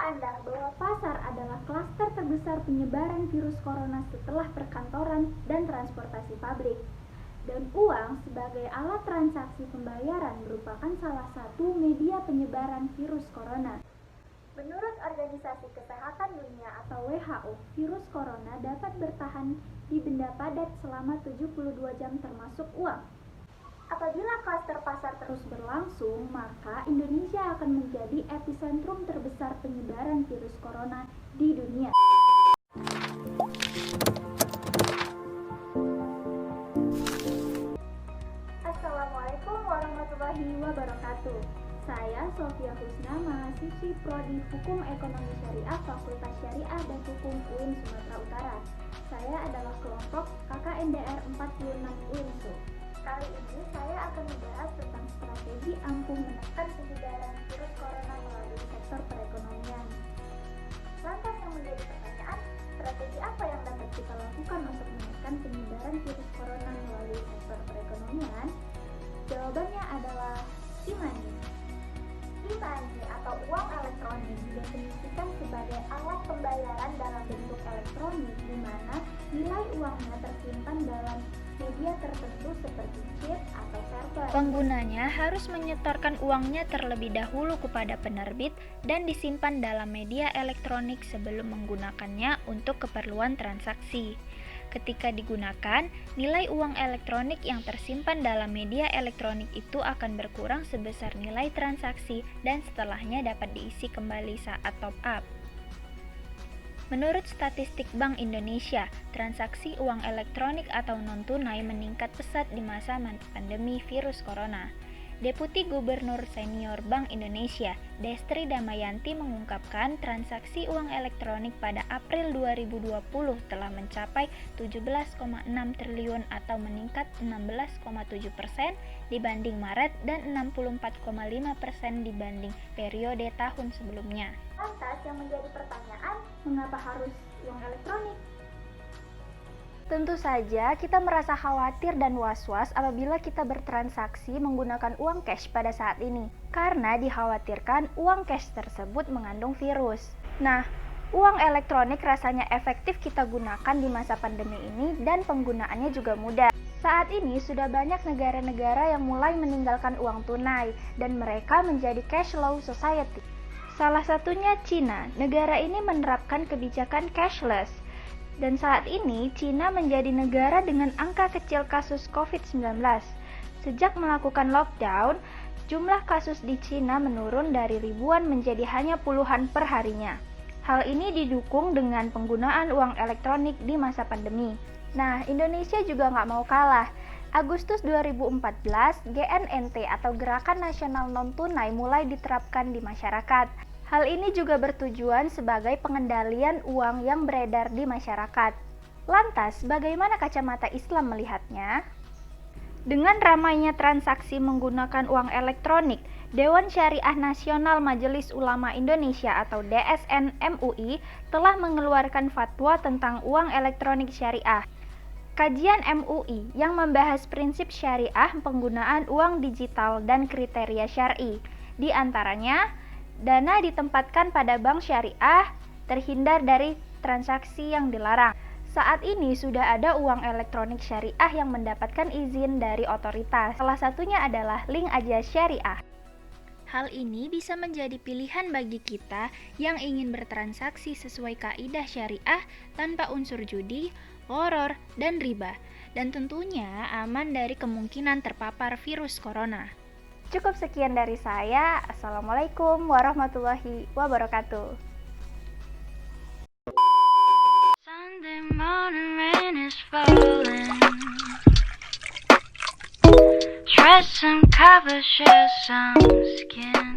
Anda bahwa pasar adalah klaster terbesar penyebaran virus corona setelah perkantoran dan transportasi publik. Dan uang sebagai alat transaksi pembayaran merupakan salah satu media penyebaran virus corona. Menurut Organisasi Kesehatan Dunia atau WHO, virus corona dapat bertahan di benda padat selama 72 jam termasuk uang. Apabila klaster pasar terus berlangsung, maka Indonesia akan menjadi epicentrum terbesar penyebaran virus corona di dunia. Assalamualaikum warahmatullahi wabarakatuh. Saya Sofia Husna, mahasiswi Prodi Hukum Ekonomi Syariah Fakultas Syariah dan Hukum UIN Sumatera Utara. Saya adalah kelompok KKNDR 46 UINSU. Kali ini saya akan membahas tentang strategi ampuh menekan penyebaran virus corona melalui sektor perekonomian. Lantas yang menjadi pertanyaan, strategi apa yang dapat kita lakukan untuk menekan penyebaran virus corona melalui sektor perekonomian? Jawabannya adalah e-money. E-money atau uang elektronik didefinisikan sebagai alat pembayaran dalam bentuk elektronik di mana nilai uangnya tersimpan dalam media tertentu seperti chip atau server. Penggunanya harus menyetorkan uangnya terlebih dahulu kepada penerbit dan disimpan dalam media elektronik sebelum menggunakannya untuk keperluan transaksi. Ketika digunakan, nilai uang elektronik yang tersimpan dalam media elektronik itu akan berkurang sebesar nilai transaksi dan setelahnya dapat diisi kembali saat top up. Menurut statistik Bank Indonesia, transaksi uang elektronik atau non-tunai meningkat pesat di masa pandemi virus corona. Deputi Gubernur Senior Bank Indonesia, Destri Damayanti mengungkapkan transaksi uang elektronik pada April 2020 telah mencapai 17,6 triliun atau meningkat 16,7% dibanding Maret dan 64,5% dibanding periode tahun sebelumnya. Lantas yang menjadi pertanyaan, mengapa harus uang elektronik? Tentu saja kita merasa khawatir dan was-was apabila kita bertransaksi menggunakan uang cash pada saat ini, karena dikhawatirkan uang cash tersebut mengandung virus. Nah, uang elektronik rasanya efektif kita gunakan di masa pandemi ini dan penggunaannya juga mudah. Saat ini sudah banyak negara-negara yang mulai meninggalkan uang tunai dan mereka menjadi cashless society. Salah satunya Cina. Negara ini menerapkan kebijakan cashless. Dan saat ini, Cina menjadi negara dengan angka kecil kasus COVID-19. Sejak melakukan lockdown, jumlah kasus di Cina menurun dari ribuan menjadi hanya puluhan per harinya. Hal ini didukung dengan penggunaan uang elektronik di masa pandemi. Nah, Indonesia juga nggak mau kalah. Agustus 2014, GNNT atau Gerakan Nasional Non-Tunai mulai diterapkan di masyarakat. Hal ini juga bertujuan sebagai pengendalian uang yang beredar di masyarakat. Lantas, bagaimana kacamata Islam melihatnya? Dengan ramainya transaksi menggunakan uang elektronik, Dewan Syariah Nasional Majelis Ulama Indonesia atau DSN MUI telah mengeluarkan fatwa tentang uang elektronik syariah. Kajian MUI yang membahas prinsip syariah penggunaan uang digital dan kriteria syar'i, di antaranya dana ditempatkan pada bank syariah, terhindar dari transaksi yang dilarang. Saat ini sudah ada uang elektronik syariah yang mendapatkan izin dari otoritas. Salah satunya adalah Link Aja Syariah. Hal ini bisa menjadi pilihan bagi kita yang ingin bertransaksi sesuai kaidah syariah tanpa unsur judi, gharar, dan riba, dan tentunya aman dari kemungkinan terpapar virus corona. Cukup sekian dari saya. Assalamualaikum warahmatullahi wabarakatuh. Sunday morning rain is falling. Dress some cover, share some skin.